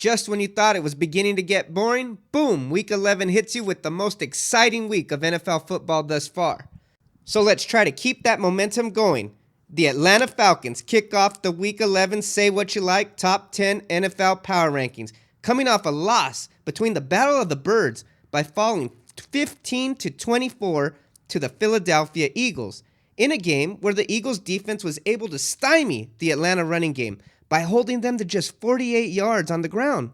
Just when you thought it was beginning to get boring, boom, Week 11 hits you with the most exciting week of NFL football thus far. So let's try to keep that momentum going. The Atlanta Falcons kick off the Week 11 Say What You Like Top 10 NFL Power Rankings, coming off a loss between the Battle of the Birds by falling 15-24 to the Philadelphia Eagles, in a game where the Eagles' defense was able to stymie the Atlanta running game by holding them to just 48 yards on the ground.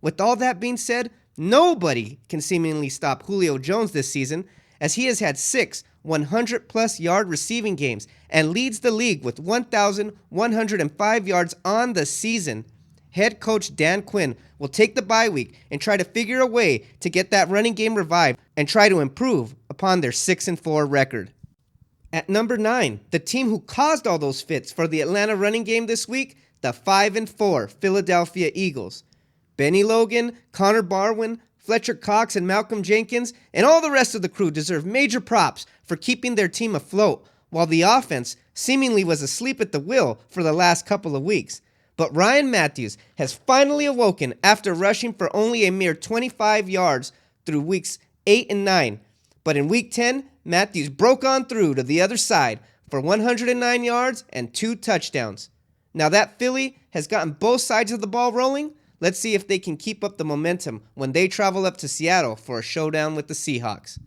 With all that being said, nobody can seemingly stop Julio Jones this season, as he has had 6 100-plus yard receiving games and leads the league with 1,105 yards on the season. Head coach Dan Quinn will take the bye week and try to figure a way to get that running game revived and try to improve upon their 6-4 record. At number 9, the team who caused all those fits for the Atlanta running game this week, the 5-4 Philadelphia Eagles. Benny Logan, Connor Barwin, Fletcher Cox, and Malcolm Jenkins, and all the rest of the crew deserve major props for keeping their team afloat, while the offense seemingly was asleep at the wheel for the last couple of weeks. But Ryan Matthews has finally awoken after rushing for only a mere 25 yards through weeks 8 and 9. But in week 10, Matthews broke on through to the other side for 109 yards and 2 touchdowns. Now that Philly has gotten both sides of the ball rolling, let's see if they can keep up the momentum when they travel up to Seattle for a showdown with the Seahawks.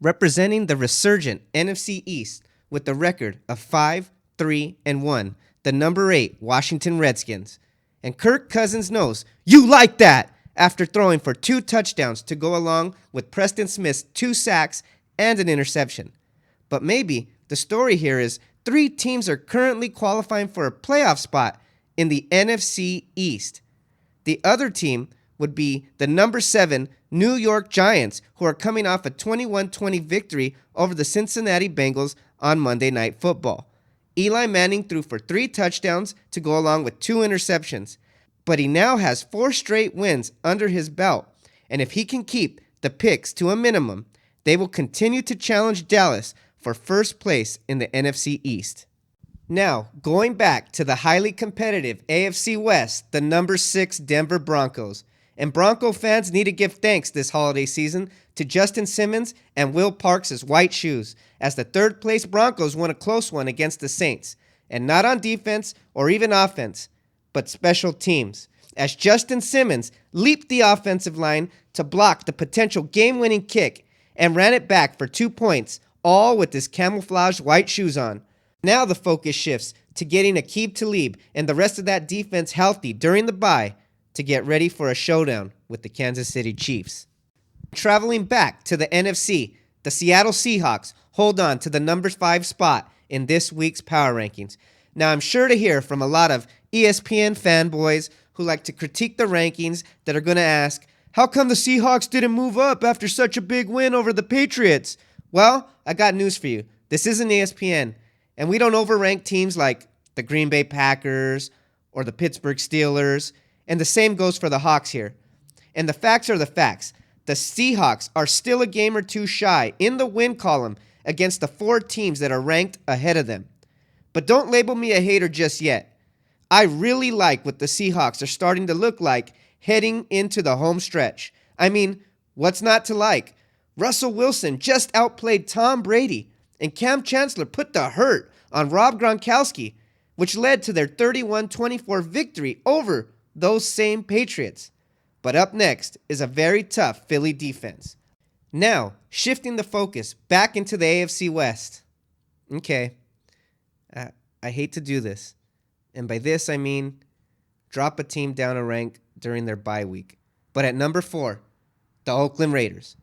Representing the resurgent NFC East with the record of 5-3-1, the number 8 Washington Redskins. And Kirk Cousins knows you like that after throwing for 2 touchdowns to go along with Preston Smith's 2 sacks and an interception. But maybe the story here is 3 teams are currently qualifying for a playoff spot in the NFC East. The other team would be the number 7 New York Giants, who are coming off a 21-20 victory over the Cincinnati Bengals on Monday Night Football. Eli Manning threw for 3 touchdowns to go along with 2 interceptions, but he now has 4 straight wins under his belt, and if he can keep the picks to a minimum, they will continue to challenge Dallas for first place in the NFC East. Now, going back to the highly competitive AFC West, the number 6 Denver Broncos. And Bronco fans need to give thanks this holiday season to Justin Simmons and Will Parks' white shoes, as the third-place Broncos won a close one against the Saints. And not on defense or even offense, but special teams, as Justin Simmons leaped the offensive line to block the potential game-winning kick and ran it back for 2 points, all with his camouflage white shoes on. Now the focus shifts to getting Aqib Talib and the rest of that defense healthy during the bye to get ready for a showdown with the Kansas City Chiefs. Traveling back to the NFC, the Seattle Seahawks hold on to the number 5 spot in this week's power rankings. Now I'm sure to hear from a lot of ESPN fanboys who like to critique the rankings that are going to ask, how come the Seahawks didn't move up after such a big win over the Patriots? Well, I got news for you. This isn't ESPN. And we don't overrank teams like the Green Bay Packers or the Pittsburgh Steelers. And the same goes for the Hawks here. And the facts are the facts. The Seahawks are still a game or 2 shy in the win column against the 4 teams that are ranked ahead of them. But don't label me a hater just yet. I really like what the Seahawks are starting to look like heading into the home stretch. I mean, what's not to like? Russell Wilson just outplayed Tom Brady, and Cam Chancellor put the hurt on Rob Gronkowski, which led to their 31-24 victory over those same Patriots. But up next is a very tough Philly defense. Now, shifting the focus back into the AFC West. Okay, I hate to do this, and by this I mean drop a team down a rank during their bye week. But at number 4, the Oakland Raiders.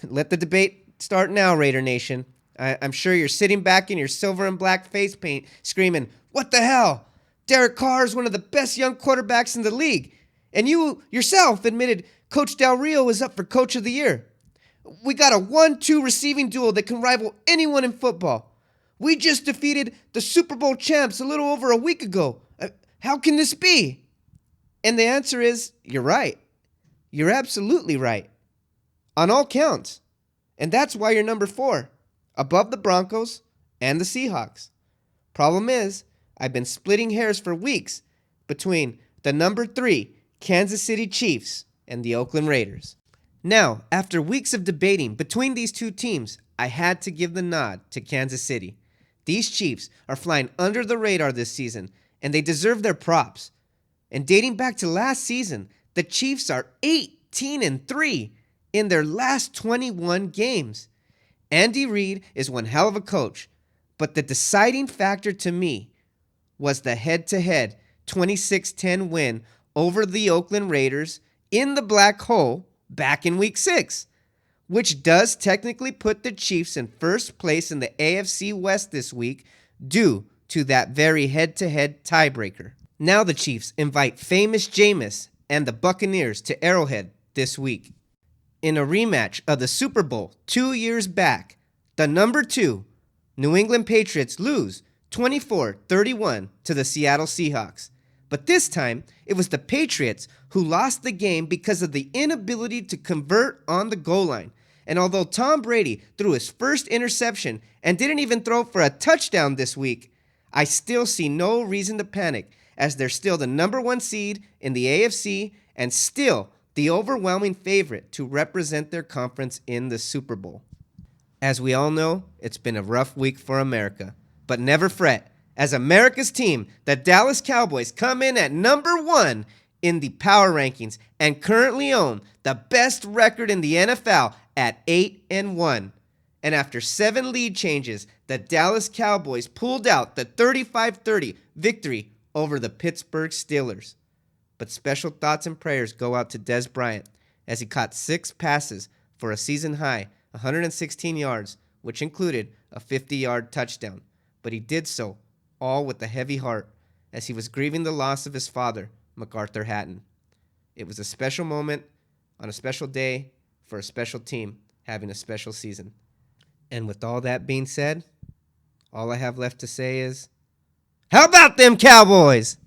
Let the debate start now, Raider Nation. I'm sure you're sitting back in your silver and black face paint screaming, what the hell? Derek Carr is one of the best young quarterbacks in the league. And you yourself admitted Coach Del Rio is up for Coach of the Year. We got a 1-2 receiving duel that can rival anyone in football. We just defeated the Super Bowl champs a little over a week ago. How can this be? And the answer is, you're right. You're absolutely right. On all counts. And that's why you're number 4, above the Broncos and the Seahawks. Problem is, I've been splitting hairs for weeks between the number 3 Kansas City Chiefs and the Oakland Raiders. Now, after weeks of debating between these two teams, I had to give the nod to Kansas City. These Chiefs are flying under the radar this season, and they deserve their props. And dating back to last season, the Chiefs are 18-3 in their last 21 games. Andy Reid is one hell of a coach, but the deciding factor to me was the head-to-head 26-10 win over the Oakland Raiders in the black hole back in Week 6, which does technically put the Chiefs in first place in the AFC West this week due to that very head-to-head tiebreaker. Now the Chiefs invite famous Jameis and the Buccaneers to Arrowhead this week. In a rematch of the Super Bowl 2 years back, the number 2 New England Patriots lose 24-31 to the Seattle Seahawks. But this time, it was the Patriots who lost the game because of the inability to convert on the goal line. And although Tom Brady threw his first interception and didn't even throw for a touchdown this week, I still see no reason to panic, as they're still the number 1 seed in the AFC and still the overwhelming favorite to represent their conference in the Super Bowl. As we all know, it's been a rough week for America, but never fret. As America's team, the Dallas Cowboys come in at number 1 in the power rankings and currently own the best record in the NFL at 8-1. And after 7 lead changes, the Dallas Cowboys pulled out the 35-30 victory over the Pittsburgh Steelers. But special thoughts and prayers go out to Dez Bryant as he caught 6 passes for a season-high 116 yards, which included a 50-yard touchdown. But he did so all with a heavy heart as he was grieving the loss of his father, MacArthur Hatton. It was a special moment on a special day for a special team having a special season. And with all that being said, all I have left to say is, how about them Cowboys?